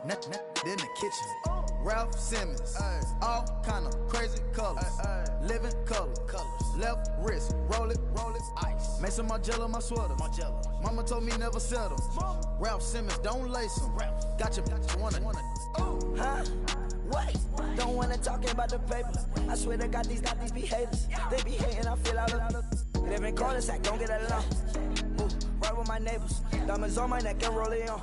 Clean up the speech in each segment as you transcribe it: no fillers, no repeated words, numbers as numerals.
in the kitchen. Ralph Simmons, all kind of crazy colors, living colors. Left wrist, roll it, ice. Made some Margiela my sweater. Mama told me never settle. Ralph Simmons, don't lace him. Got your wanna. Huh? Wait, don't wanna talk about the paper. I swear to God, these be haters. They be hating, I feel out of. Live in cul-de-sac, don't get along. Right with my neighbors. Diamonds on my neck and roll it on.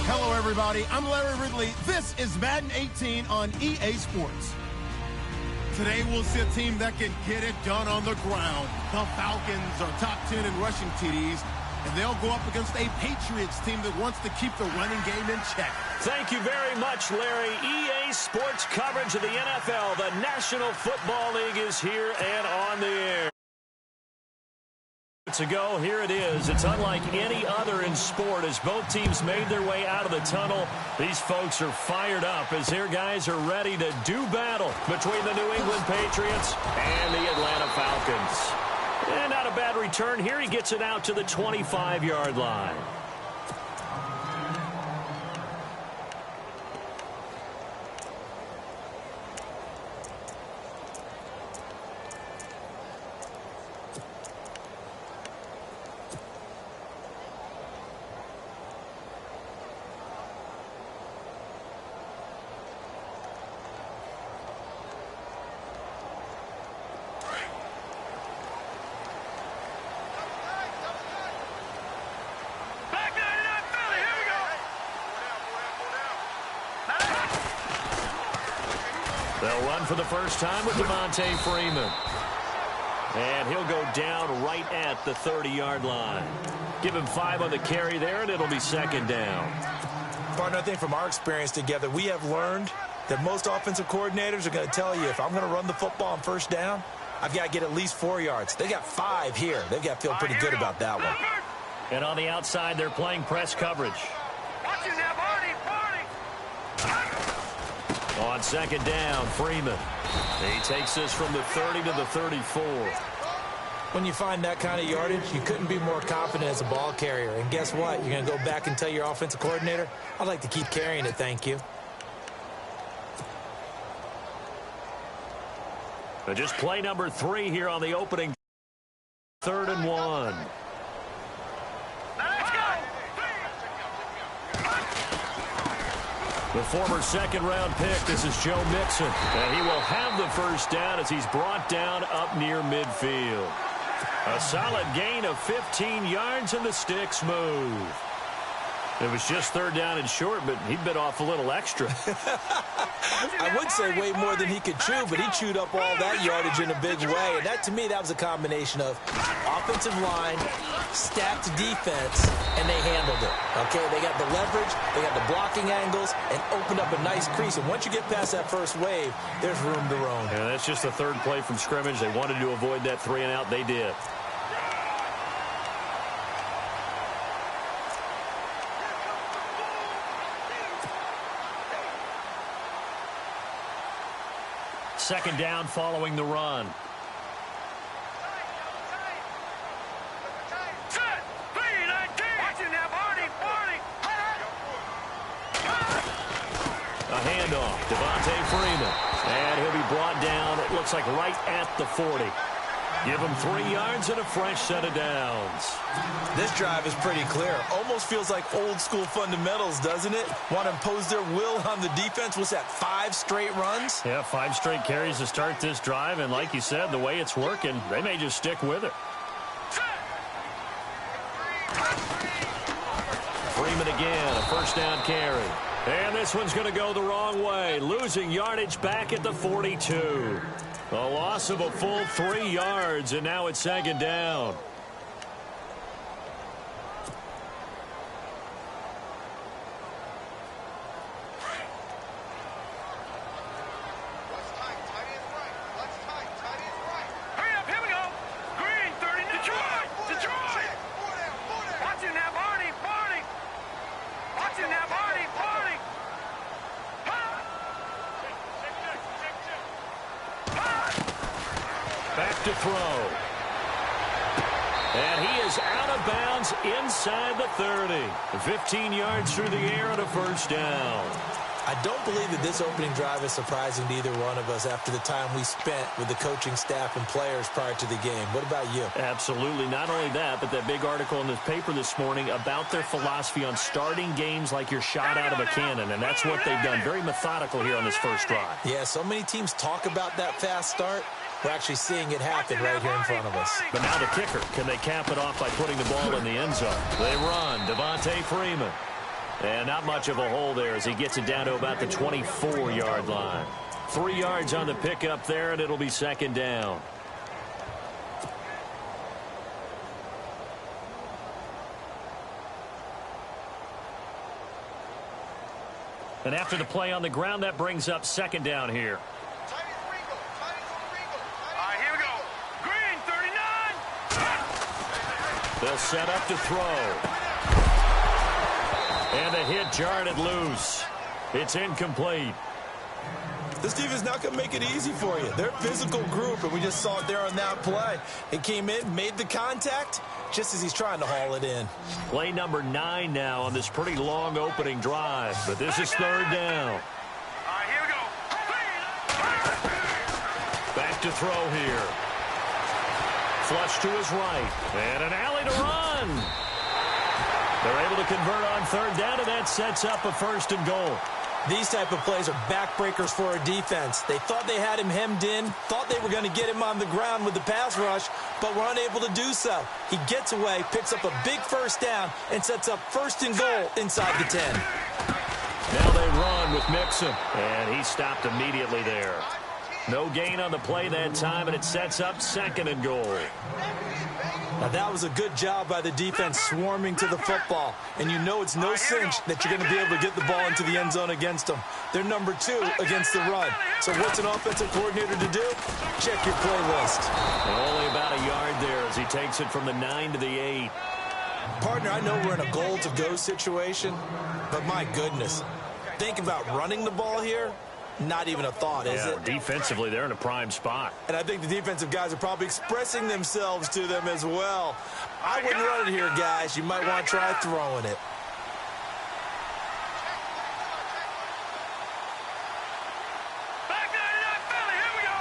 Hello, everybody. I'm Larry Ridley. This is Madden 18 on EA Sports. Today, we'll see a team that can get it done on the ground. The Falcons are top 10 in rushing TDs, and they'll go up against a Patriots team that wants to keep the running game in check. Thank you very much, Larry. EA Sports coverage of the NFL. The National Football League is here and on the air. To go, here it is. It's unlike any other in sport as both teams made their way out of the tunnel. These folks are fired up as their guys are ready to do battle between the New England Patriots and the Atlanta Falcons. And not a bad return here. He gets it out to the 25-yard line. They'll run for the first time with Devontae Freeman. And he'll go down right at the 30-yard line. Give him 5 on the carry there, and it'll be second down. Partner, I think from our experience together, we have learned that most offensive coordinators are going to tell you, if I'm going to run the football on first down, I've got to get at least 4 yards. They got 5 here. They've got to feel pretty good about that one. And on the outside, they're playing press coverage. On second down, Freeman. He takes this from the 30 to the 34. When you find that kind of yardage, you couldn't be more confident as a ball carrier. And guess what? You're going to go back and tell your offensive coordinator, I'd like to keep carrying it, thank you. But just play number 3 here on the opening 3rd and 1. The former second-round pick, this is Joe Mixon. And he will have the first down as he's brought down up near midfield. A solid gain of 15 yards, and the sticks move. It was just 3rd down and short, but he bit off a little extra. I would say way more than he could chew, but he chewed up all that yardage in a big way. And that, to me, that was a combination of offensive line, stacked defense, and they handled it. Okay, they got the leverage, they got the blocking angles, and opened up a nice crease. And once you get past that first wave, there's room to roam. Yeah, that's just the 3rd play from scrimmage. They wanted to avoid that 3 and out. They did. Second down following the run. A handoff, Devontae Freeman. And he'll be brought down, it looks like right at the 40. Give him 3 yards and a fresh set of downs. This drive is pretty clear. Almost feels like old school fundamentals, doesn't it? Want to impose their will on the defense. What's that, 5 straight runs? Yeah, 5 straight carries to start this drive. And like you said, the way it's working, they may just stick with it. Freeman again, a first down carry. And this one's going to go the wrong way. Losing yardage back at the 42. A loss of a full 3 yards, and now it's second down. Back to throw. And he is is out of bounds inside the 30. 15 yards through the air and a first down. I don't believe that this opening drive is surprising to either one of us after the time we spent with the coaching staff and players prior to the game. What about you? Absolutely. Not only that, but that big article in this paper this morning about their philosophy on starting games like you're shot out of a cannon, and that's what they've done. Very methodical here on this first drive. Yeah, so many teams talk about that fast start. We're actually seeing it happen right here in front of us. But now the kicker. Can they cap it off by putting the ball in the end zone? They run. Devontae Freeman. And not much of a hole there as he gets it down to about the 24-yard line. 3 yards on the pickup there, and it'll be second down. And after the play on the ground, that brings up second down here. Here we go. Green, 39. They'll set up to throw. And a hit jarred it loose. It's incomplete. This defense is not going to make it easy for you. They're a physical group, and we just saw it there on that play. It came in, made the contact, just as he's trying to haul it in. Play number 9 now on this pretty long opening drive. But this is third down. Here we go. Back to throw here. Flush to his right. And an alley to run. They're able to convert on third down, and that sets up a first and goal. These type of plays are backbreakers for a defense. They thought they had him hemmed in, thought they were going to get him on the ground with the pass rush, but were unable to do so. He gets away, picks up a big first down, and sets up first and goal inside the 10. Now they run with Mixon, and he stopped immediately there. No gain on the play that time, and it sets up second and goal. Now that was a good job by the defense swarming to the football. And you know it's no cinch that you're going to be able to get the ball into the end zone against them. They're number 2 against the run. So what's an offensive coordinator to do? Check your playlist. Only about a yard there as he takes it from the 9 to the 8. Partner, I know we're in a goal-to-go situation, but my goodness. Think about running the ball here. Not even a thought, is it? Defensively, they're in a prime spot. And I think the defensive guys are probably expressing themselves to them as well. I wouldn't run it here, guys. You might want to try throwing it. Back 99 Philly. Here we go.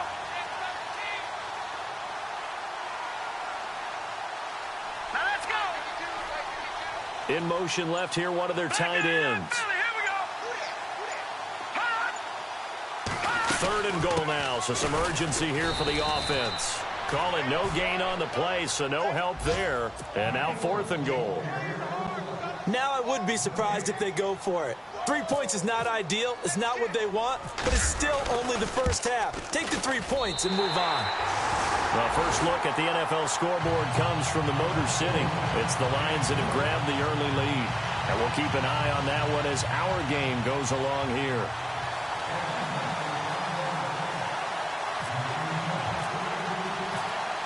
Now let's go. In motion left here, one of their tight ends. Third and goal now, so some urgency here for the offense. Call it no gain on the play, so no help there. And now fourth and goal. Now I would be surprised if they go for it. 3 points is not ideal. It's not what they want, but it's still only the first half. Take the 3 points and move on. Well, first look at the NFL scoreboard comes from the Motor City. It's the Lions that have grabbed the early lead. And we'll keep an eye on that one as our game goes along here.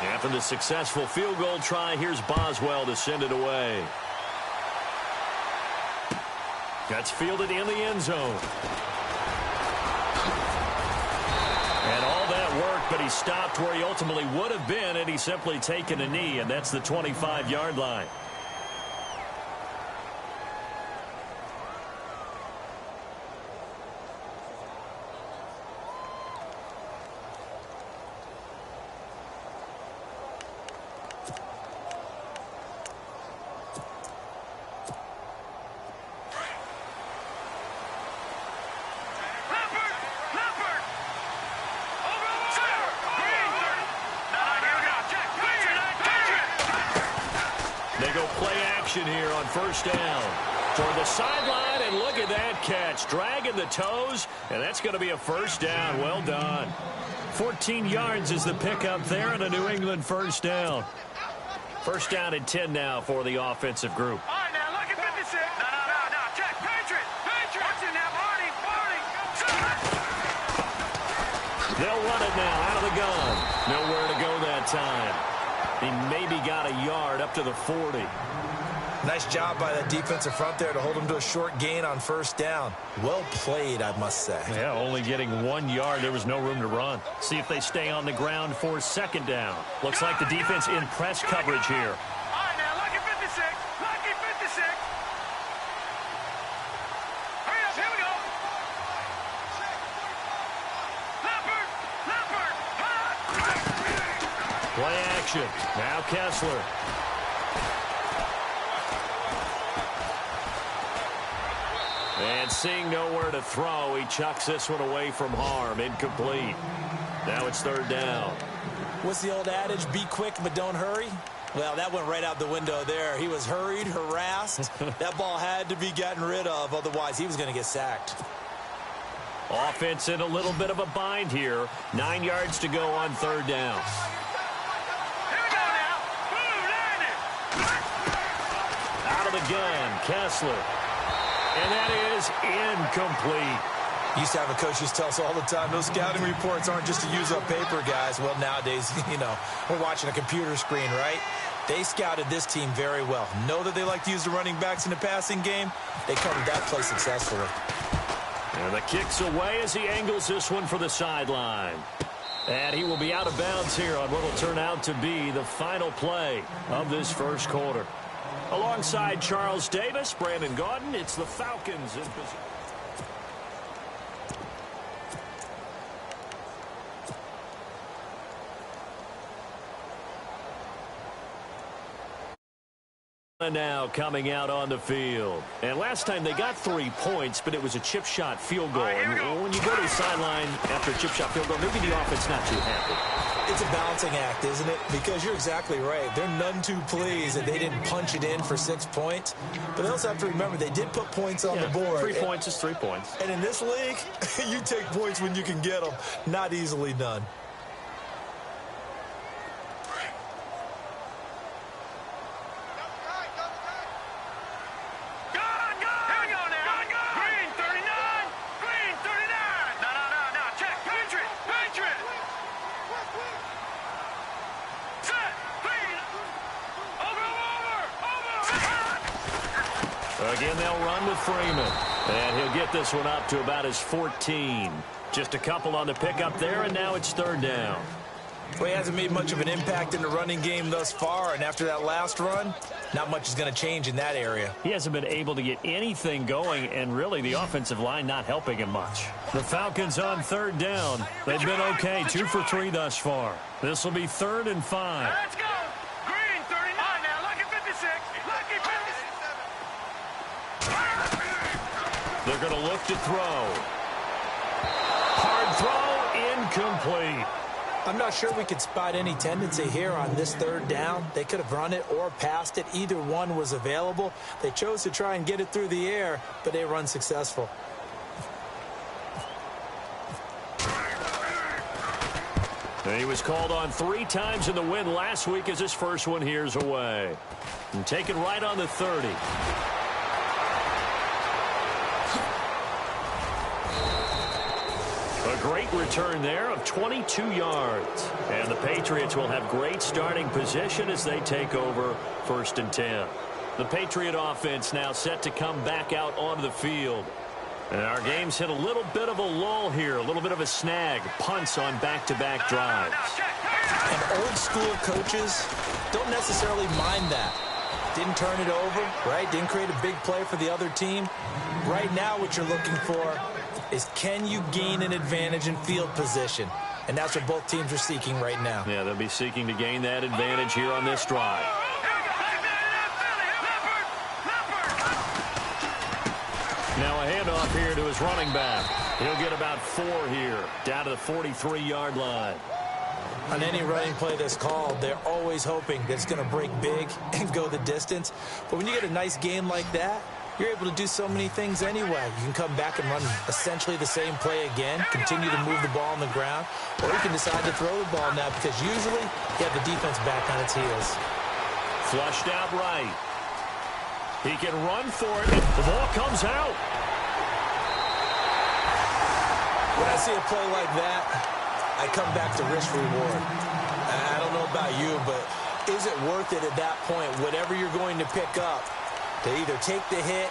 After the successful field goal try, here's Boswell to send it away. That's fielded in the end zone. And all that work, but he stopped where he ultimately would have been had he simply taken a knee, and that's the 25-yard line. Here on first down toward the sideline, and look at that catch, dragging the toes, and that's going to be a first down. Well done. 14 yards is the pickup there, and a New England first down. First down and 10 now for the offensive group. All right, now look at 56. No. Check. Patriot. Watch it now, Marty. They'll run it now out of the gun. Nowhere to go that time. He maybe got a yard up to the 40. Nice job by that defensive front there to hold him to a short gain on first down. Well played, I must say. Yeah, only getting 1 yard. There was no room to run. See if they stay on the ground for second down. Looks like the defense in press coverage here. All right, now 56. Hurry up, here we go. Leopard. Play action. Now Kessler. And seeing nowhere to throw, he chucks this one away from harm. Incomplete. Now it's third down. What's the old adage? Be quick, but don't hurry. Well, that went right out the window there. He was hurried, harassed. That ball had to be gotten rid of. Otherwise, he was going to get sacked. Offense in a little bit of a bind here. 9 yards to go on third down. Here we go now. Boom, landed. Out of the gun, Kessler. And that is incomplete. Used to have a coach used to tell us all the time, those scouting reports aren't just to use up paper, guys. Well, nowadays, we're watching a computer screen, right? They scouted this team very well. Know that they like to use the running backs in the passing game. They covered that play successfully. And the kick's away as he angles this one for the sideline. And he will be out of bounds here on what will turn out to be the final play of this first quarter. Alongside Charles Davis, Brandon Gaudin, it's the Falcons in position. Now coming out on the field. And last time they got 3 points, but it was a chip shot field goal. And when you go to the sideline after a chip shot field goal, maybe the offense not too happy. It's a balancing act, isn't it? Because you're exactly right. They're none too pleased that they didn't punch it in for 6 points. But they also have to remember they did put points on the board. 3 points is 3 points. And in this league, you take points when you can get them. Not easily done. Again, they'll run with Freeman. And he'll get this one up to about his 14. Just a couple on the pickup there, and now it's third down. Well, he hasn't made much of an impact in the running game thus far, and after that last run, not much is going to change in that area. He hasn't been able to get anything going, and really the offensive line not helping him much. The Falcons on third down. They've been okay, 2 for 3 thus far. This will be 3rd and 5. Let's go. Green, 39 now. Lucky 56. Lucky 56. They're going to look to throw. Hard throw, incomplete. I'm not sure we could spot any tendency here on this third down. They could have run it or passed it. Either one was available. They chose to try and get it through the air, but they were unsuccessful. And he was called on 3 times in the win last week as his first one here's away. And taken right on the 30. A great return there of 22 yards. And the Patriots will have great starting position as they take over 1st and 10. The Patriot offense now set to come back out onto the field. And our game's hit a little bit of a lull here, a little bit of a snag. Punts on back-to-back drives. And old school coaches don't necessarily mind that. Didn't turn it over, right? Didn't create a big play for the other team. Right now what you're looking for is can you gain an advantage in field position? And that's what both teams are seeking right now. Yeah, they'll be seeking to gain that advantage here on this drive. Now a handoff here to his running back. He'll get about 4 here, down to the 43-yard line. On any running play that's called, they're always hoping that it's going to break big and go the distance. But when you get a nice game like that, you're able to do so many things anyway. You can come back and run essentially the same play again, continue to move the ball on the ground, or you can decide to throw the ball now because usually you have the defense back on its heels. Flushed out right. He can run for it, and the ball comes out. When I see a play like that, I come back to risk reward. I don't know about you, but is it worth it at that point, whatever you're going to pick up, to either take the hit,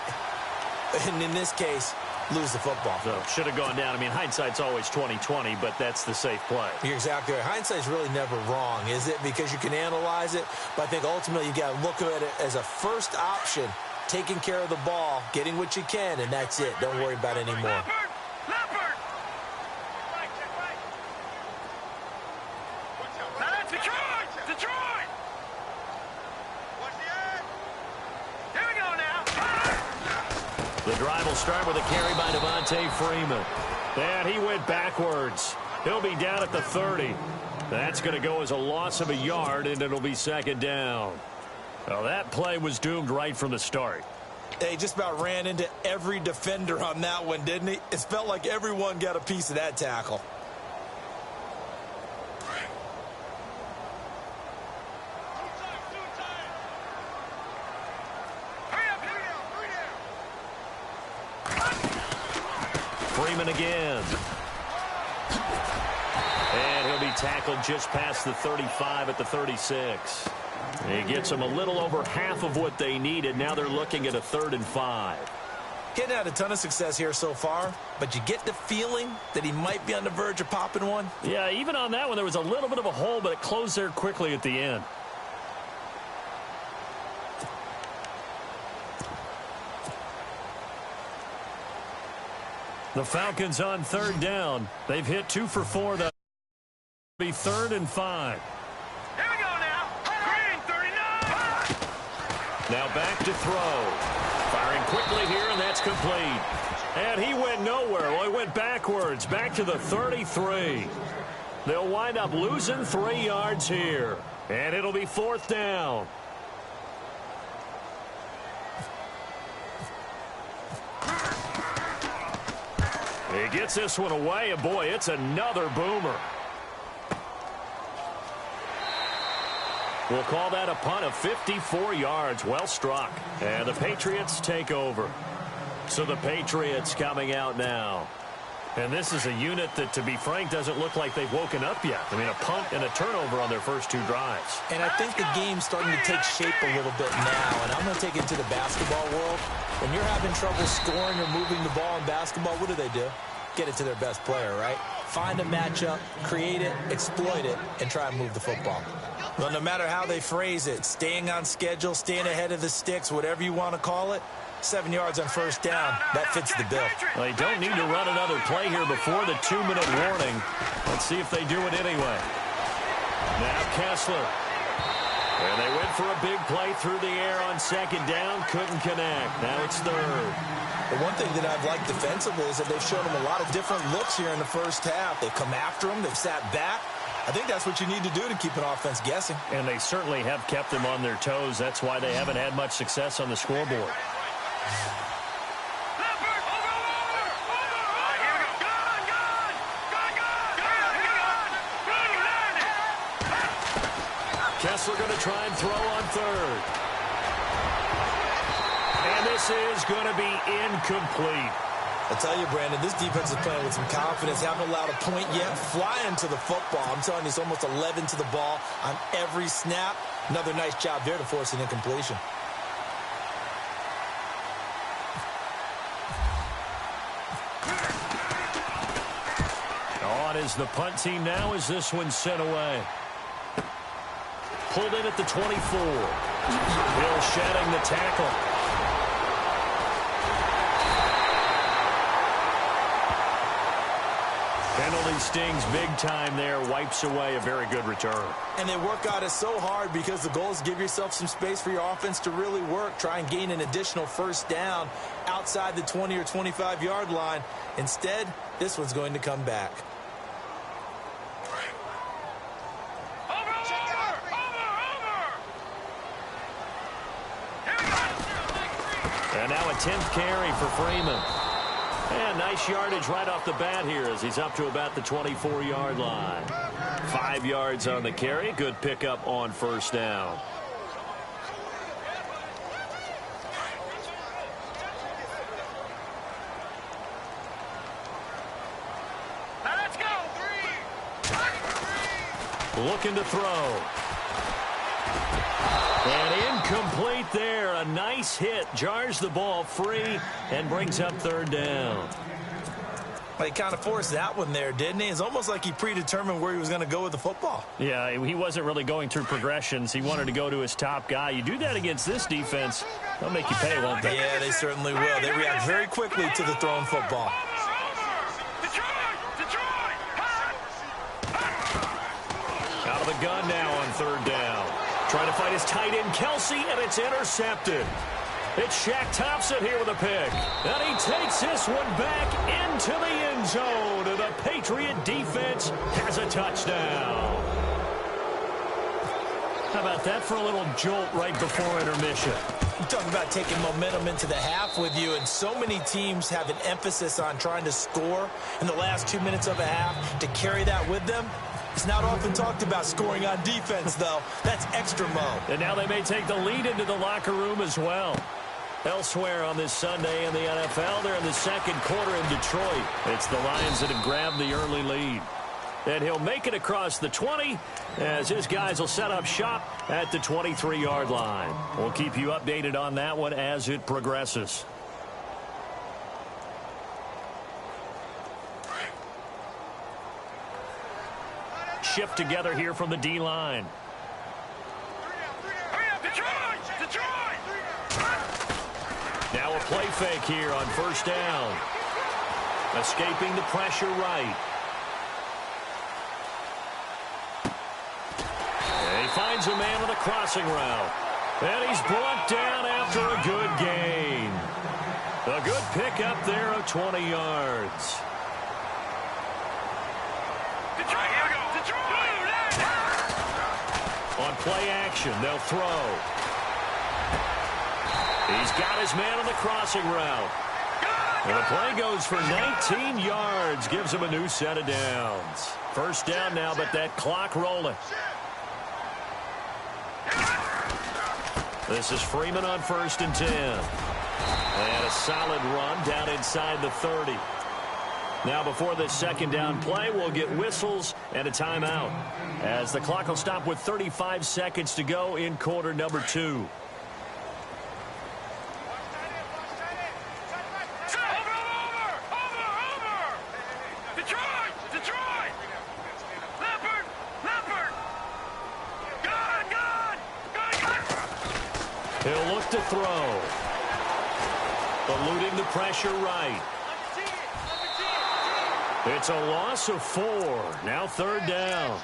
and in this case, lose the football. So should have gone down. I mean, hindsight's always 20/20, but that's the safe play. You're exactly right. Hindsight's really never wrong, is it? Because you can analyze it, but I think ultimately you got to look at it as a first option, taking care of the ball, getting what you can, and that's it. Don't worry about it anymore. Leopard! That's Detroit! Detroit! Here we go now. The drive will start with a carry by Devontae Freeman. And he went backwards. He'll be down at the 30. That's going to go as a loss of a yard, and it'll be second down. Well, that play was doomed right from the start. He just about ran into every defender on that one, didn't he? It felt like everyone got a piece of that tackle. Freeman again. And he'll be tackled just past the 35 at the 36. He gets them a little over half of what they needed. Now they're looking at a 3rd and 5. Getting had a ton of success here so far, but you get the feeling that he might be on the verge of popping one. Yeah, even on that one, there was a little bit of a hole, but it closed there quickly at the end. The Falcons on 3rd down. They've hit 2 for 4. That'll be 3rd and 5. Here we go now. Green 39. Now back to throw. Firing quickly here, and that's complete. And he went nowhere. Well, he went backwards, back to the 33. They'll wind up losing 3 yards here. And it'll be 4th down. He gets this one away, and boy, it's another boomer. We'll call that a punt of 54 yards. Well struck. And the Patriots take over. So the Patriots coming out now. And this is a unit that, to be frank, doesn't look like they've woken up yet. I mean, a punt and a turnover on their first 2 drives. And I think the game's starting to take shape a little bit now. And I'm going to take it to the basketball world. When you're having trouble scoring or moving the ball in basketball, what do? Get it to their best player, right? Find a matchup, create it, exploit it, and try and move the football. Well, no matter how they phrase it, staying on schedule, staying ahead of the sticks, whatever you want to call it, 7 yards on first down, that fits the bill. Well, they don't need to run another play here before the 2-minute warning. Let's see if they do it anyway. Now Kessler. And they went for a big play through the air on 2nd down. Couldn't connect. Now it's 3rd. The one thing that I've liked defensively is that they've shown them a lot of different looks here in the first half. They've come after them. They've sat back. I think that's what you need to do to keep an offense guessing. And they certainly have kept them on their toes. That's why they haven't had much success on the scoreboard. Kessler going to try and throw on 3rd. And this is going to be incomplete. I tell you, Brandon, this defense is playing with some confidence. Haven't allowed a point yet. Flying to the football. I'm telling you, it's almost 11 to the ball on every snap. Another nice job there to force an incompletion. On is the punt team now as this one's sent away. Pulled in at the 24. Bill shedding the tackle. Penalty stings big time there. Wipes away a very good return. And they work out it so hard because the goal is give yourself some space for your offense to really work. Try and gain an additional first down outside the 20 or 25-yard line. Instead, this one's going to come back. And now a 10th carry for Freeman. And nice yardage right off the bat here as he's up to about the 24-yard line. 5 yards on the carry. Good pickup on first down. Now let's go. Looking to throw. And incomplete there. A nice hit. Jars the ball free and brings up third down. Well, he kind of forced that one there, didn't he? It's almost like he predetermined where he was going to go with the football. Yeah, he wasn't really going through progressions. He wanted to go to his top guy. You do that against this defense, they'll make you pay, won't they? Yeah, they certainly will. They react very quickly to the thrown football. Out of the gun now on third down. Trying to fight his tight end, Kelsey, and it's intercepted. It's Shaq Thompson here with a pick. And he takes this one back into the end zone. And the Patriot defense has a touchdown. How about that for a little jolt right before intermission? I'm talking about taking momentum into the half with you, and so many teams have an emphasis on trying to score in the last 2 minutes of a half to carry that with them. It's not often talked about scoring on defense, though. That's extra mode. And now they may take the lead into the locker room as well. Elsewhere on this Sunday in the NFL, they're in the second quarter in Detroit. It's the Lions that have grabbed the early lead. And he'll make it across the 20 as his guys will set up shop at the 23-yard line. We'll keep you updated on that one as it progresses. Shift together here from the D-line. Now a play fake here on first down. Escaping the pressure right. And he finds a man on a crossing route. And he's brought down after a good gain. A good pickup there of 20 yards. On play action, they'll throw. He's got his man on the crossing route. And the play goes for 19 yards. Gives him a new set of downs. First down now, but that clock rolling. This is Freeman on 1st and 10. And a solid run down inside the 30. Now before this second down play, we'll get whistles and a timeout, as the clock will stop with 35 seconds to go in quarter number 2. He'll look to throw. Eluding the pressure right. It's a loss of 4. Now third down.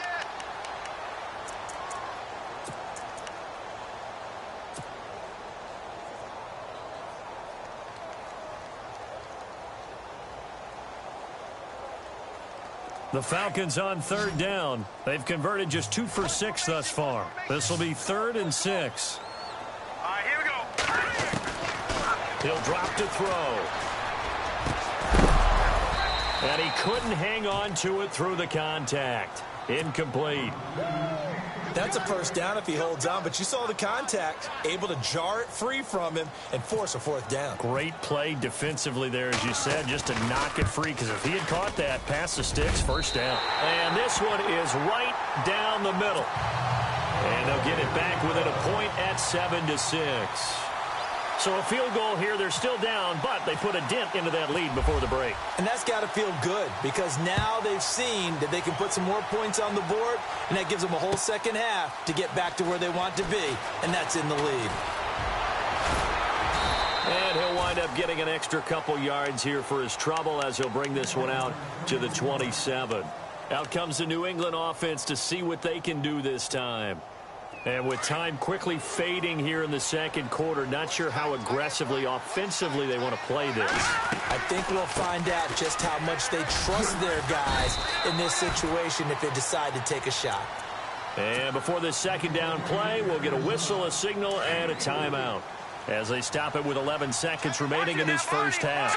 The Falcons on third down. They've converted just 2 for 6 thus far. This will be 3rd and 6. All right, here we go. He'll drop to throw. And he couldn't hang on to it through the contact. Incomplete. That's a first down if he holds on, but you saw the contact, able to jar it free from him and force a 4th down. Great play defensively there, as you said, just to knock it free, because if he had caught that, past the sticks, first down. And this one is right down the middle. And they'll get it back within a point at 7-6. So a field goal here, they're still down, but they put a dent into that lead before the break. And that's got to feel good, because now they've seen that they can put some more points on the board, and that gives them a whole second half to get back to where they want to be, and that's in the lead. And he'll wind up getting an extra couple yards here for his trouble, as he'll bring this one out to the 27. Out comes the New England offense to see what they can do this time. And with time quickly fading here in the second quarter, not sure how aggressively, offensively they want to play this. I think we'll find out just how much they trust their guys in this situation if they decide to take a shot. And before this second down play, we'll get a whistle, a signal, and a timeout, as they stop it with 11 seconds remaining in this first half.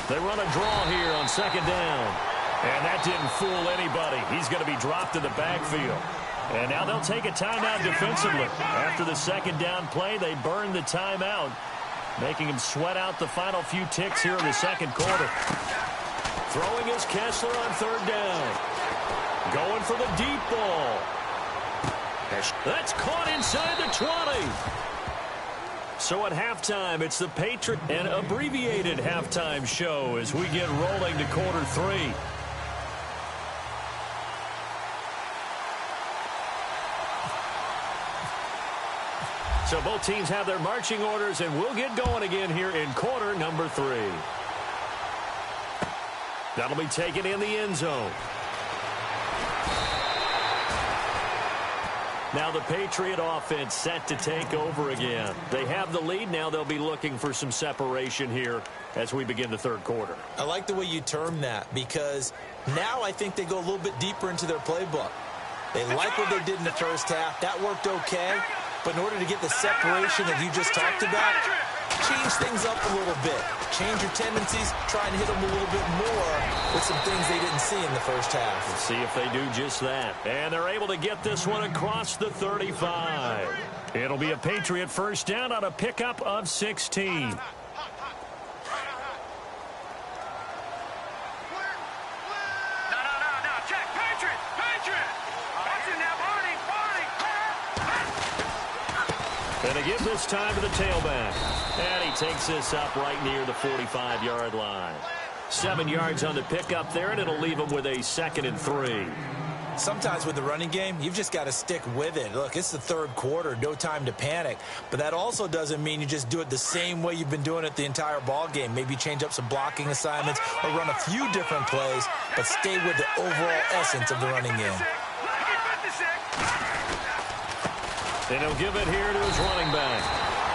They run a draw here on second down. And that didn't fool anybody. He's going to be dropped in the backfield. And now they'll take a timeout defensively. After the second down play, they burn the timeout, making him sweat out the final few ticks here in the second quarter. Throwing is Kessler on third down. Going for the deep ball. That's caught inside the 20. So at halftime, it's the Patriot and abbreviated halftime show as we get rolling to quarter 3. So both teams have their marching orders, and we'll get going again here in quarter number 3. That'll be taken in the end zone. Now the Patriot offense set to take over again. They have the lead. Now they'll be looking for some separation here as we begin the third quarter. I like the way you term that, because now I think they go a little bit deeper into their playbook. They like what they did in the first half. That worked okay. But in order to get the separation that you just talked about, change things up a little bit. Change your tendencies, try and hit them a little bit more with some things they didn't see in the first half. Let's see if they do just that. And they're able to get this one across the 35. It'll be a Patriot first down on a pickup of 16. And they give this time to the tailback. And he takes this up right near the 45-yard line. 7 yards on the pickup there, and it'll leave him with a 2nd and 3. Sometimes with the running game, you've just got to stick with it. Look, it's the third quarter, no time to panic. But that also doesn't mean you just do it the same way you've been doing it the entire ball game. Maybe change up some blocking assignments or run a few different plays, but stay with the overall essence of the running game. And he'll give it here to his running back.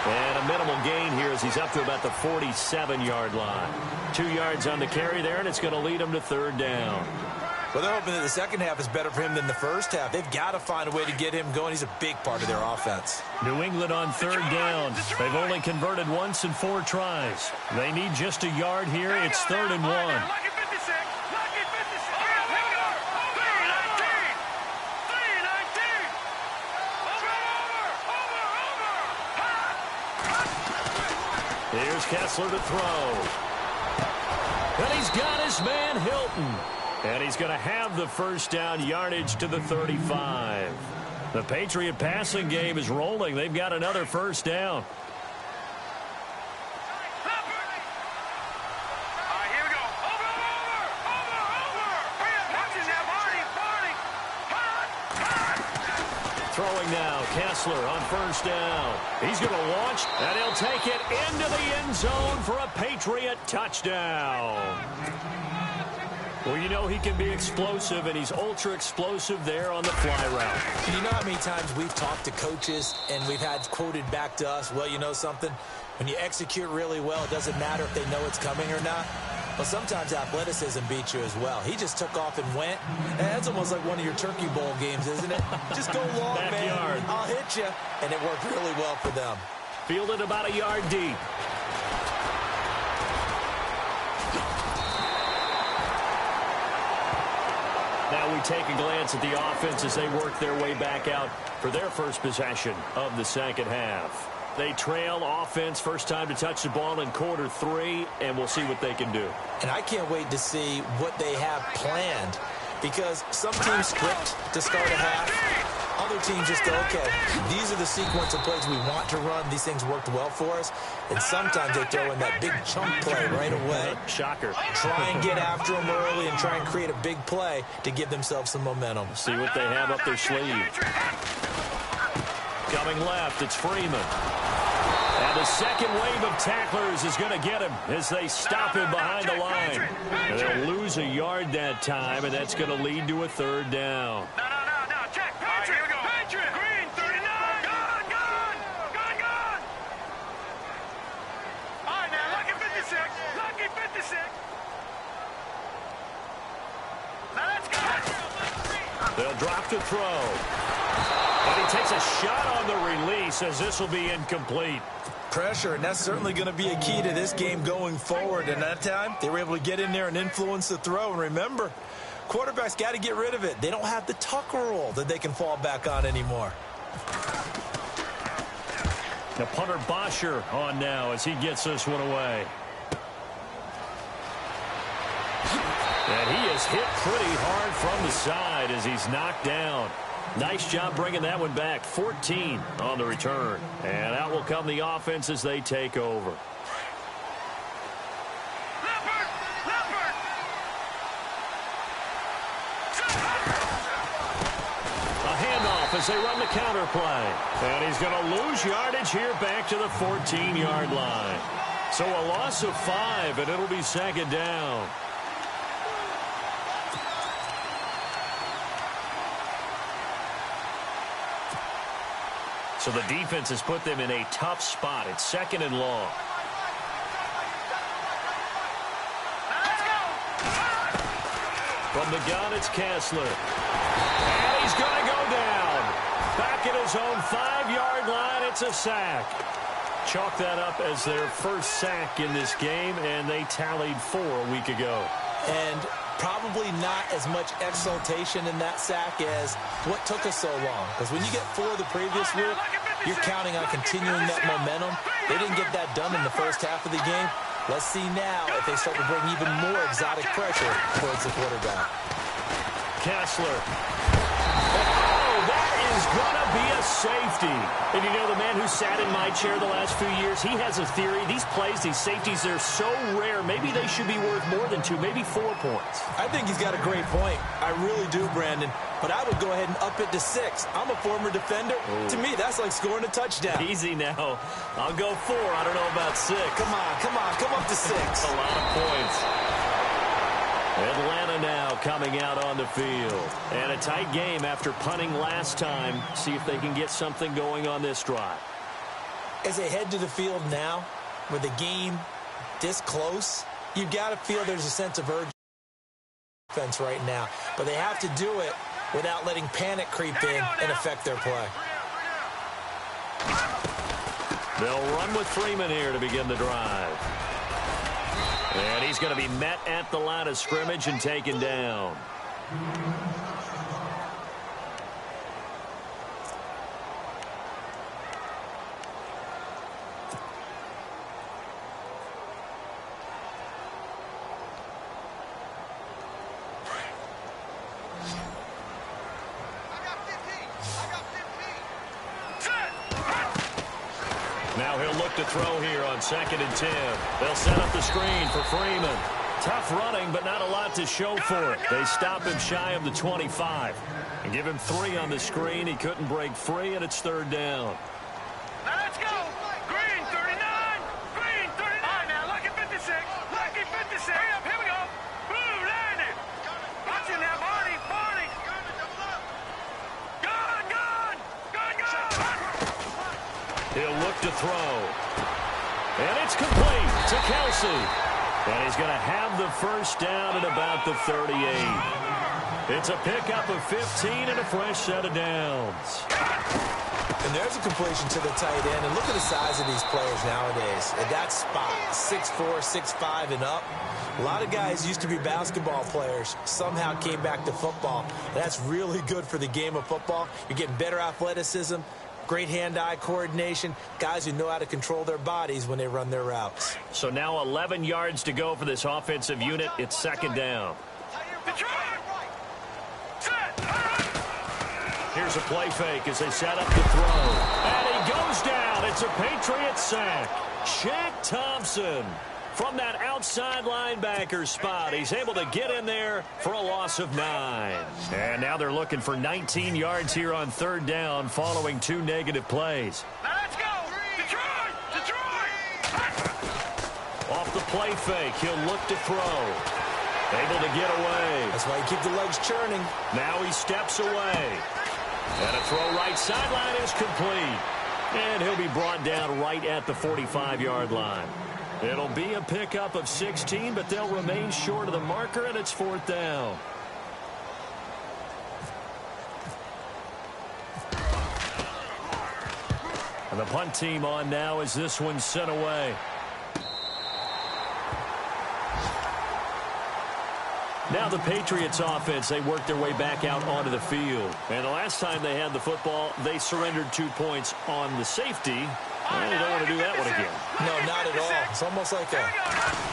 And a minimal gain here as he's up to about the 47-yard line. 2 yards on the carry there, and it's going to lead him to third down. Well, they're hoping that the second half is better for him than the first half. They've got to find a way to get him going. He's a big part of their offense. New England on third down. They've only converted once in 4 tries. They need just a yard here. It's 3rd and 1. Here's Kessler to throw. And he's got his man Hilton. And he's going to have the first down, yardage to the 35. The Patriot passing game is rolling. They've got another first down. Throwing now, Kessler on first down. He's going to launch, and he'll take it into the end zone for a Patriot touchdown. Well, you know he can be explosive, and he's ultra-explosive there on the fly route. You know how many times we've talked to coaches, and we've had quoted back to us, well, you know something? When you execute really well, it doesn't matter if they know it's coming or not. Well, sometimes athleticism beats you as well. He just took off and went. And that's almost like one of your Turkey Bowl games, isn't it? Just go long, Backyard. man. I'll hit you. And it worked really well for them. Fielded about a yard deep. Now we take a glance at the offense as they work their way back out for their first possession of the second half. They trail offense, first time to touch the ball in quarter 3, and we'll see what they can do. And I can't wait to see what they have planned, because some teams script to start a half. Other teams just go, okay, these are the sequence of plays we want to run. These things worked well for us. And sometimes they throw in that big chunk play right away. Shocker. Try and get after them early and try and create a big play to give themselves some momentum. See what they have up their sleeve. Coming left, it's Freeman. And the second wave of tacklers is going to get him as they stop him behind the line. And they'll lose a yard that time, and that's going to lead to a third down. No, check, Patriot, here we go. Patriot, green, 39, gone. All right, now, lucky 56. Now, let's go. They'll drop to throw. And he takes a shot on the release as this will be incomplete. Pressure, and that's certainly going to be a key to this game going forward. And that time, they were able to get in there and influence the throw. And remember, quarterbacks got to get rid of it. They don't have the Tucker rule that they can fall back on anymore. The punter Bosher on now as he gets this one away. And he is hit pretty hard from the side as he's knocked down. Nice job bringing that one back. 14 on the return. And out will come the offense as they take over. A handoff as they run the counter play. And he's going to lose yardage here back to the 14-yard line. So a loss of 5, and it'll be second down. So the defense has put them in a tough spot. It's second and long. From the gun, it's Kessler. And he's going to go down. Back at his own 5-yard line, it's a sack. Chalk that up as their first sack in this game, and they tallied 4 a week ago. And probably not as much exultation in that sack as what took us so long. Because when you get 4 the previous week, you're counting on continuing that momentum. They didn't get that done in the first half of the game. Let's see now if they start to bring even more exotic pressure towards the quarterback. Kessler. Oh, that is going to be a safety. And you know, the man who sat in my chair the last few years, he has a theory. These plays, these safeties, they're so rare. Maybe they should be worth more than 2, maybe 4 points. I think he's got a great point. I really do, Brandon. But I would go ahead and up it to 6. I'm a former defender. Ooh. To me, that's like scoring a touchdown. Easy now. I'll go 4. I don't know about 6. Come up to 6. A lot of points. Atlanta now coming out on the field. And a tight game after punting last time. See if they can get something going on this drive. As they head to the field now, with the game this close, you've got to feel there's a sense of urgency right now. But they have to do it without letting panic creep in and affect their play. They'll run with Freeman here to begin the drive. And he's going to be met at the line of scrimmage and taken down. Now he'll look to throw here on 2nd and 10. They'll set up the screen for Freeman. Tough running, but not a lot to show for it. They stop him shy of the 25 and give him 3 on the screen. He couldn't break free, and it's 3rd down. Now let's go. Green 39. Green 39. All right, now lucky 56. Lucky 56. Here we go. Blue landed. Watch it now, Barney. Barney. Gun. He'll look to throw. And it's complete to Kelsey. And he's going to have the first down at about the 38. It's a pickup of 15 and a fresh set of downs. And there's a completion to the tight end. And look at the size of these players nowadays. At that spot, 6'4", 6'5", and up. A lot of guys used to be basketball players, somehow came back to football. And that's really good for the game of football. You're getting better athleticism, great hand-eye coordination, guys who know how to control their bodies when they run their routes. So now 11 yards to go for this offensive unit. It's 2nd down. Here's a play fake as they set up the throw. And he goes down. It's a Patriot sack. Shaq Thompson from that outside linebacker spot. He's able to get in there for a loss of 9. And now they're looking for 19 yards here on 3rd down following 2 negative plays. Now let's go. Detroit. Off the play fake, he'll look to throw. Able to get away. That's why you keep the legs churning. Now he steps away. And a throw right sideline is complete. And he'll be brought down right at the 45-yard line. It'll be a pickup of 16, but they'll remain short of the marker, and it's 4th down. And the punt team on now as this one's sent away. Now the Patriots offense, they worked their way back out onto the field. And the last time they had the football, they surrendered 2 points on the safety. And they don't want to do that one again. No, not at all. almost like a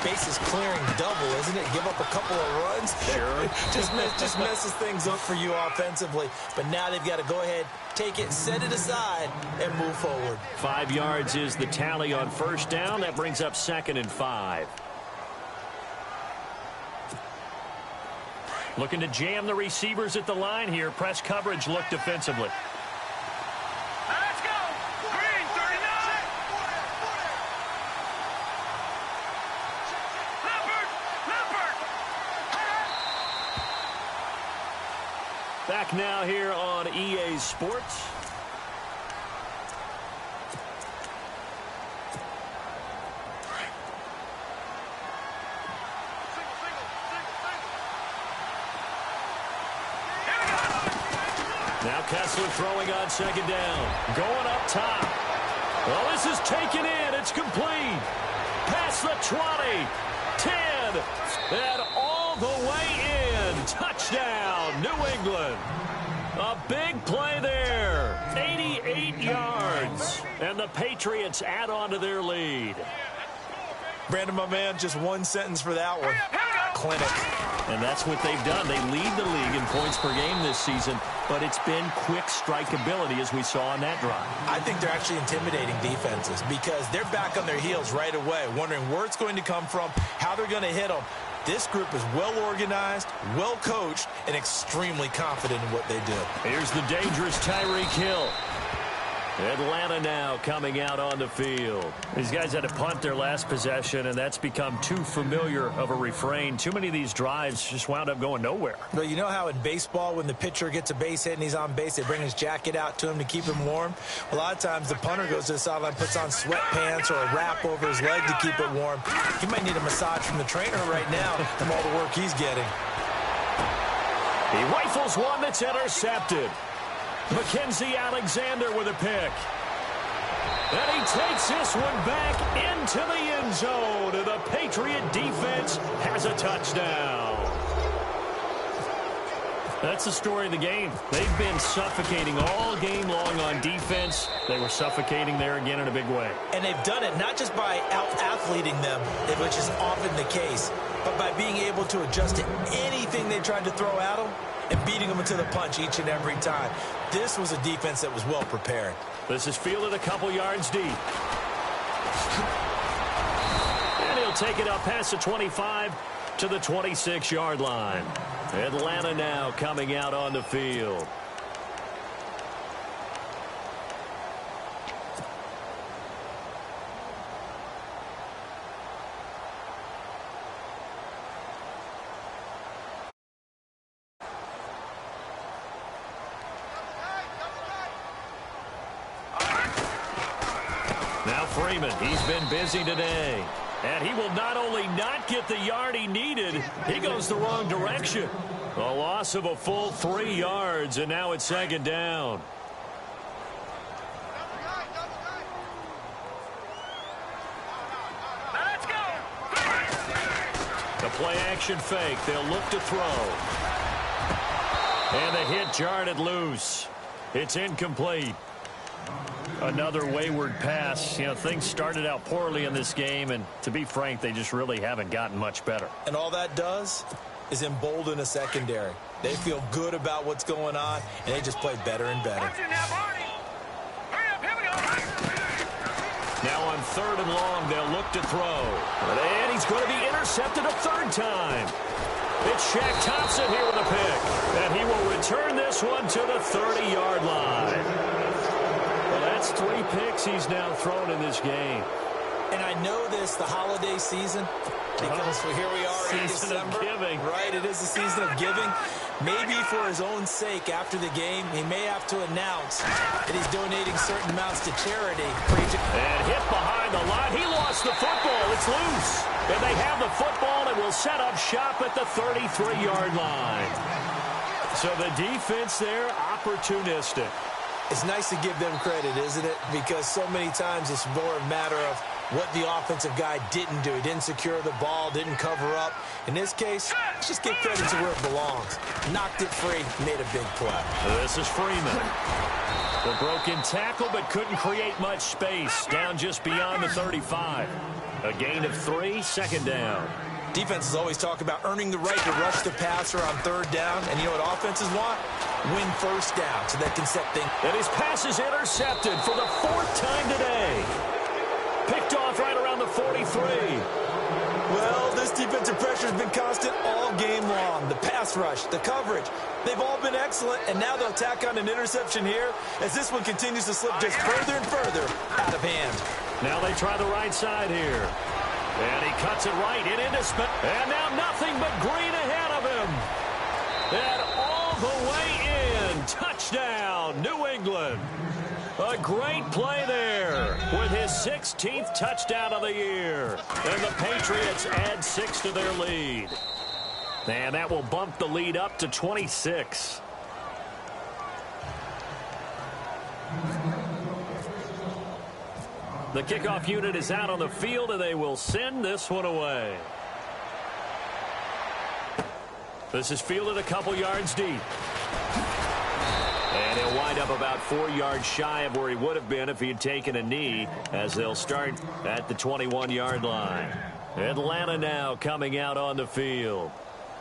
bases clearing double, isn't it? Give up a couple of runs. Sure. just messes things up for you offensively. But now they've got to go ahead, take it, set it aside, and move forward. 5 yards is the tally on first down. That brings up 2nd and 5. Looking to jam the receivers at the line here. Press coverage look defensively. Let's go. Green 39. Leopard. Back now here on EA Sports. Now Kessler throwing on 2nd down. Going up top. Well, this is taken in. It's complete. Past the 20. 10. And all the way in. Touchdown, New England. A big play there. 88 yards. And the Patriots add on to their lead. Brandon, my man, just one sentence for that one. Clinic. And that's what they've done. They lead the league in points per game this season, but it's been quick strikeability as we saw on that drive. I think they're actually intimidating defenses because they're back on their heels right away, wondering where it's going to come from, how they're going to hit them. This group is well organized, well coached, and extremely confident in what they do. Here's the dangerous Tyreek Hill. Atlanta now coming out on the field. These guys had to punt their last possession, and that's become too familiar of a refrain. Too many of these drives just wound up going nowhere. But you know how in baseball, when the pitcher gets a base hit and he's on base, they bring his jacket out to him to keep him warm? A lot of times the punter goes to the sideline, puts on sweatpants or a wrap over his leg to keep it warm. He might need a massage from the trainer right now from all the work he's getting. He rifles one that's intercepted. Mackenzie Alexander with a pick. And he takes this one back into the end zone. And the Patriot defense has a touchdown. That's the story of the game. They've been suffocating all game long on defense. They were suffocating there again in a big way. And they've done it not just by out-athleting them, which is often the case, but by being able to adjust to anything they tried to throw at them and beating them into the punch each and every time. This was a defense that was well prepared. This is fielded a couple yards deep. And he'll take it up past the 25 to the 26-yard line. Atlanta now coming out on the field. Now Freeman, he's been busy today. And he will not only not get the yard he needed, he goes the wrong direction. A loss of a full 3 yards, and now it's 2nd down. Let's go. The play action fake. They'll look to throw. And the hit jarred loose. It's incomplete. Another wayward pass. You know, things started out poorly in this game, and to be frank, they just really haven't gotten much better. And all that does is embolden a secondary. They feel good about what's going on, and they just play better and better. Watch it now, Barney. Hurry up, here we go. Now on 3rd and long, they'll look to throw. And he's going to be intercepted a 3rd time. It's Shaq Thompson here with a pick. And he will return this one to the 30-yard line. Well, that's 3 picks he's now thrown in this game. And I know this, the holiday season, because here we are in December. Season of giving. Right, it is the season of giving. Maybe for his own sake, after the game, he may have to announce that he's donating certain amounts to charity. And hit behind the line. He lost the football. It's loose. And they have the football and will set up shop at the 33-yard line. So the defense there, opportunistic. It's nice to give them credit, isn't it? Because so many times it's more a matter of what the offensive guy didn't do. He didn't secure the ball, didn't cover up. In this case, let's just give credit to where it belongs. Knocked it free, made a big play. This is Freeman. The broken tackle, but couldn't create much space. Down just beyond the 35. A gain of 3, second down. Defenses always talk about earning the right to rush the passer on third down. And you know what offenses want? Win first down so they can set things. And his pass is intercepted for the 4th time today. Picked off right around the 43. Well, this defensive pressure has been constant all game long. The pass rush, the coverage, they've all been excellent, and now they'll tack on an interception here as this one continues to slip just further and further out of hand. Now they try the right side here. And he cuts it right in into Smith. And now nothing but green ahead of him. And all the way in. Touchdown, New England. A great play there with his 16th touchdown of the year. And the Patriots add 6 to their lead. And that will bump the lead up to 26. The kickoff unit is out on the field, and they will send this one away. This is fielded a couple yards deep. And he'll wind up about 4 yards shy of where he would have been if he had taken a knee, as they'll start at the 21-yard line. Atlanta now coming out on the field.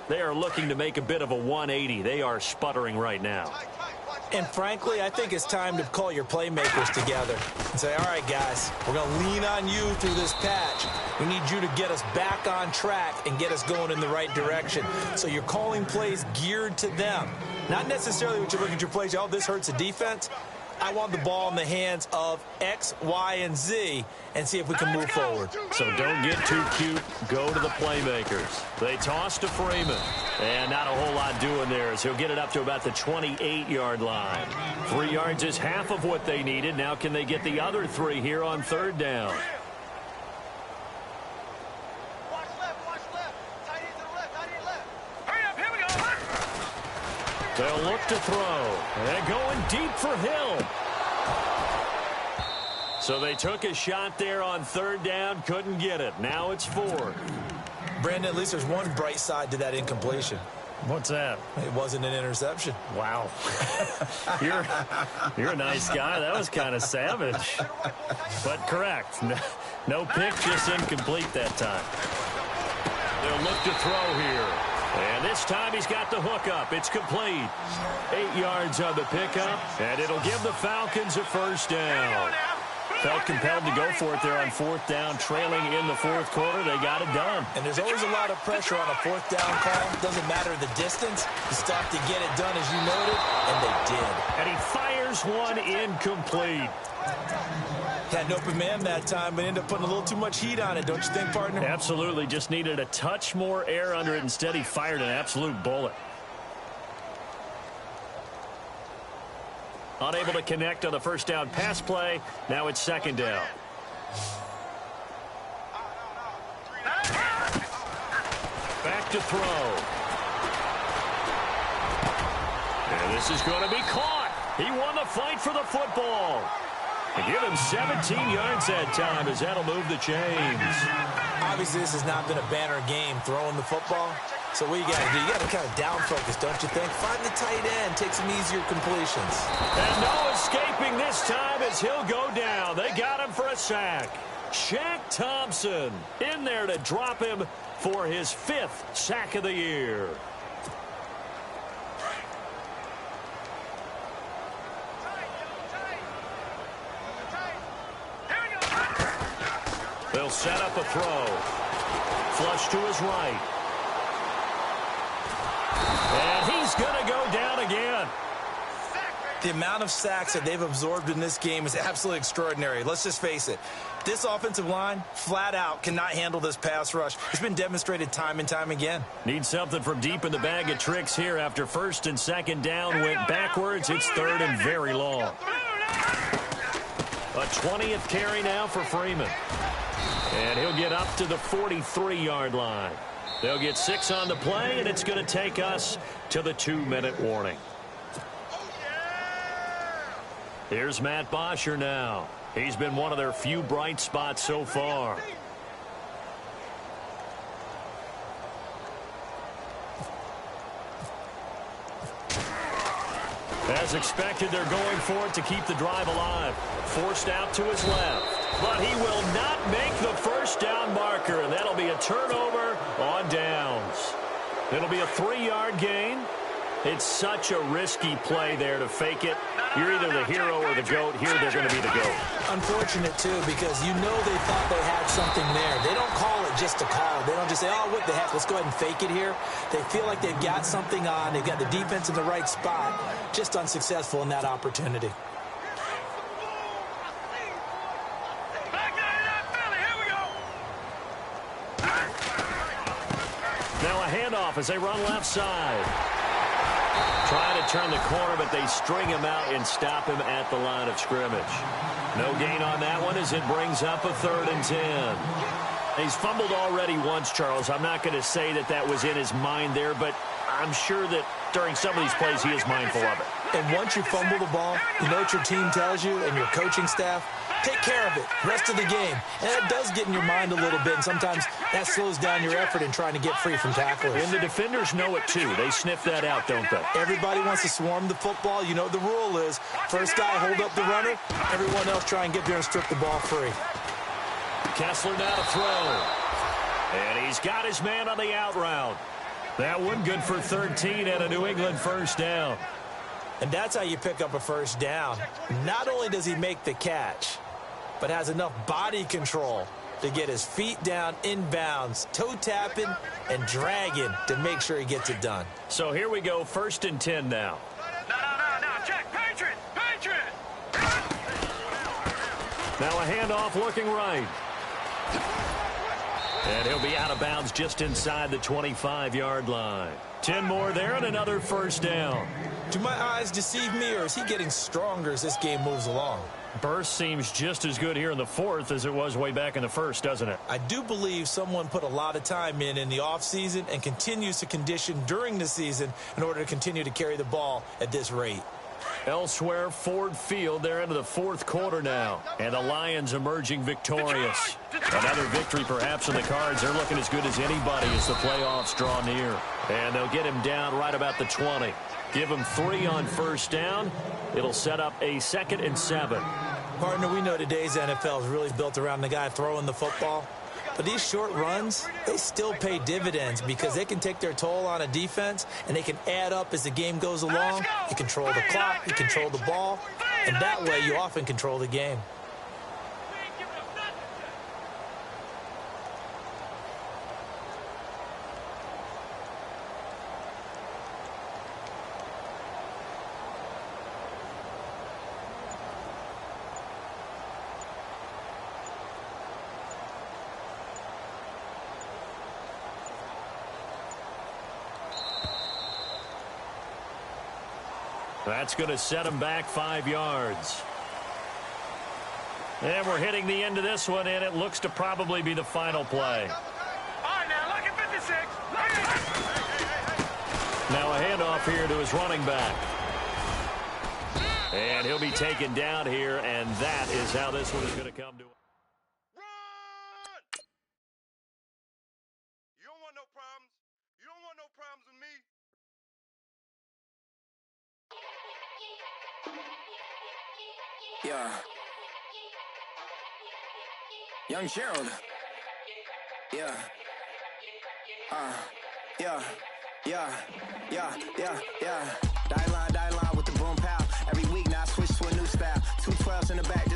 They are looking to make a bit of a 180. They are sputtering right now. And frankly, I think it's time to call your playmakers together and say, all right, guys, we're going to lean on you through this patch. We need you to get us back on track and get us going in the right direction. So you're calling plays geared to them. Not necessarily what you look at your plays, oh, this hurts the defense. I want the ball in the hands of X, Y, and Z and see if we can move forward. So don't get too cute. Go to the playmakers. They toss to Freeman. And not a whole lot doing there as he'll get it up to about the 28-yard line. 3 yards is half of what they needed. Now can they get the other 3 here on third down? Watch left. Tight end to the left, tight end left. Hurry up, here we go. They'll look to throw. And going deep for Hill. So they took a shot there on third down, couldn't get it. Now it's 4. Brandon, at least there's one bright side to that incompletion. What's that? It wasn't an interception. Wow. You're a nice guy. That was kind of savage. But correct. No pick, just incomplete that time. They'll look to throw here. And this time he's got the hook up. It's complete. 8 yards on the pickup, and it'll give the Falcons a first down. Felt compelled to go for it there on fourth down, trailing in the fourth quarter. They got it done. And there's always a lot of pressure on a fourth down call. Doesn't matter the distance. You stop to get it done, as you noted, and they did. And he fires one incomplete. Had an open man that time, but ended up putting a little too much heat on it, don't you think, partner? Absolutely. Just needed a touch more air under it. Instead, he fired an absolute bullet. Unable to connect on the first down pass play. Now it's second down. Back to throw. And this is going to be caught. He won the fight for the football. And give him 17 yards that time as that'll move the chains. Obviously, this has not been a banner game throwing the football. So what you got to do, you got to kind of down focus, don't you think? Find the tight end, take some easier completions. And no escaping this time as he'll go down. They got him for a sack. Shaq Thompson in there to drop him for his 5th sack of the year. They'll set up a throw. Flush to his right. And he's going to go down again. The amount of sacks that they've absorbed in this game is absolutely extraordinary. Let's just face it. This offensive line, flat out, cannot handle this pass rush. It's been demonstrated time and time again. Need something from deep in the bag of tricks here after first and second down went backwards. It's third and very long. A 20th carry now for Freeman. And he'll get up to the 43-yard line. They'll get 6 on the play, and it's going to take us to the 2-minute warning. Here's Matt Bosher now. He's been one of their few bright spots so far. As expected, they're going for it to keep the drive alive. Forced out to his left. But he will not make the first down marker, and that'll be a turnover on downs. It'll be a 3-yard gain. It's such a risky play there to fake it. You're either the hero or the GOAT. Here they're going to be the GOAT. Unfortunate, too, because you know they thought they had something there. They don't call it just to call it. They don't just say, oh, what the heck, let's go ahead and fake it here. They feel like they've got something on. They've got the defense in the right spot. Just unsuccessful in that opportunity. Now a handoff as they run left side. Trying to turn the corner, but they string him out and stop him at the line of scrimmage. No gain on that one as it brings up a 3rd and 10. He's fumbled already once, Charles. I'm not going to say that that was in his mind there, but I'm sure that during some of these plays he is mindful of it. And once you fumble the ball, you know what your team tells you and your coaching staff? Take care of it, rest of the game. And that does get in your mind a little bit, and sometimes that slows down your effort in trying to get free from tacklers. And the defenders know it, too. They sniff that out, don't they? Everybody wants to swarm the football. You know what the rule is. First guy, hold up the runner. Everyone else try and get there and strip the ball free. Kessler now to throw. And he's got his man on the out route. That one good for 13 and a New England first down. And that's how you pick up a first down. Not only does he make the catch, but has enough body control to get his feet down inbounds, toe tapping and dragging to make sure he gets it done. So here we go, 1st and 10 now. No, check, Patriot. Now a handoff looking right. And he'll be out of bounds just inside the 25-yard line. 10 more there and another first down. Do my eyes deceive me, or is he getting stronger as this game moves along? Burst seems just as good here in the 4th as it was way back in the 1st, doesn't it? I do believe someone put a lot of time in the offseason and continues to condition during the season in order to continue to carry the ball at this rate. Elsewhere, Ford Field, they're into the 4th quarter now. And the Lions emerging victorious. Another victory perhaps in the cards. They're looking as good as anybody as the playoffs draw near. And they'll get him down right about the 20. Give him 3 on first down. It'll set up a 2nd and 7. Partner, we know today's NFL is really built around the guy throwing the football. But these short runs, they still pay dividends because they can take their toll on a defense and they can add up as the game goes along. You control the clock, you control the ball, and that way you often control the game. That's going to set him back 5 yards. And we're hitting the end of this one, and it looks to probably be the final play. All right, now, look at 56. Now a handoff here to his running back. And he'll be taken down here, and that is how this one is going to come to. Run! You don't want no problems. You don't want no problems with me. Yeah. Young Gerald. Yeah. Die line with the boom pow. Every week now I switch to a new style. 212s in the back,